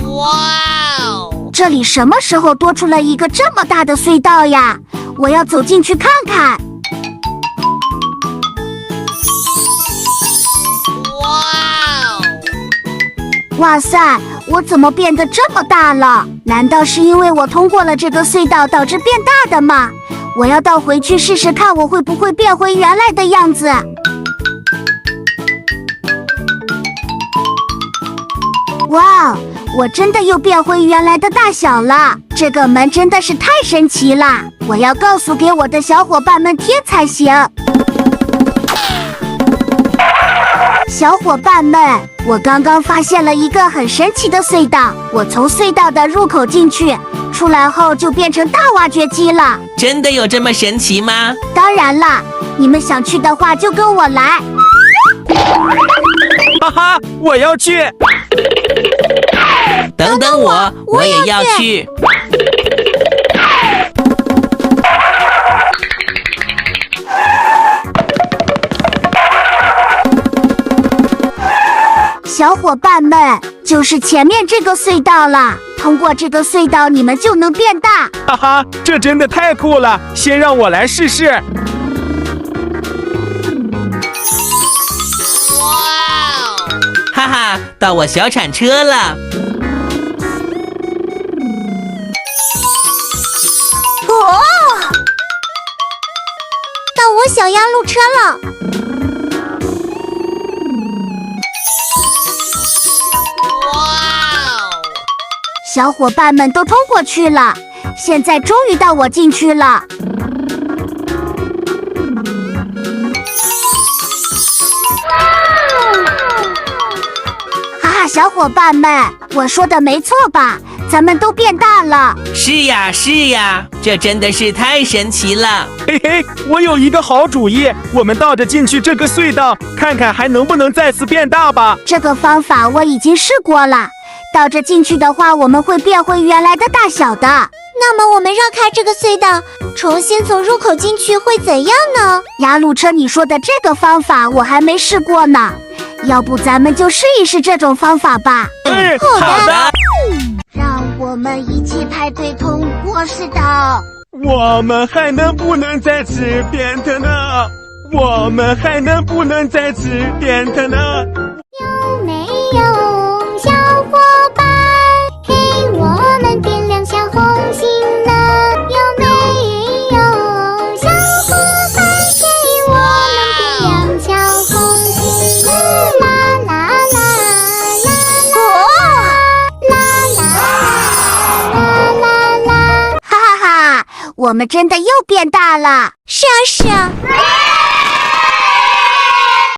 哇哦！这里什么时候多出了一个这么大的隧道呀？我要走进去看看。哇塞，我怎么变得这么大了？难道是因为我通过了这个隧道导致变大的吗？我要倒回去试试看，我会不会变回原来的样子？哇，我真的又变回原来的大小了！这个门真的是太神奇了，我要告诉给我的小伙伴们听才行。小伙伴们，我刚刚发现了一个很神奇的隧道，我从隧道的入口进去，出来后就变成大挖掘机了。真的有这么神奇吗？当然了，你们想去的话就跟我来。哈哈，我要去！等等我，我也要去。小伙伴们，就是前面这个隧道了。通过这个隧道，你们就能变大。哈哈，这真的太酷了！先让我来试试。哇！哈哈，到我小铲车了。哦，到我小压路车了。小伙伴们都通过去了，现在终于到我进去了。哈哈，小伙伴们，我说的没错吧？咱们都变大了。是呀，是呀，这真的是太神奇了。嘿嘿，我有一个好主意，我们倒着进去这个隧道，看看还能不能再次变大吧。这个方法我已经试过了。倒着进去的话，我们会变回原来的大小的。那么我们绕开这个隧道，重新从入口进去会怎样呢？压路车，你说的这个方法我还没试过呢，要不咱们就试一试这种方法吧。好的。让我们一起排队通过隧道。我们还能不能再次变大呢？我们还能不能再次变大呢？有没有小伙伴给我们点亮小红心呢？有没有小伙伴给我们点亮小红心呢？啦啦啦啦啦啦啦！哈哈哈，我们真的又变大了。是啊是啊。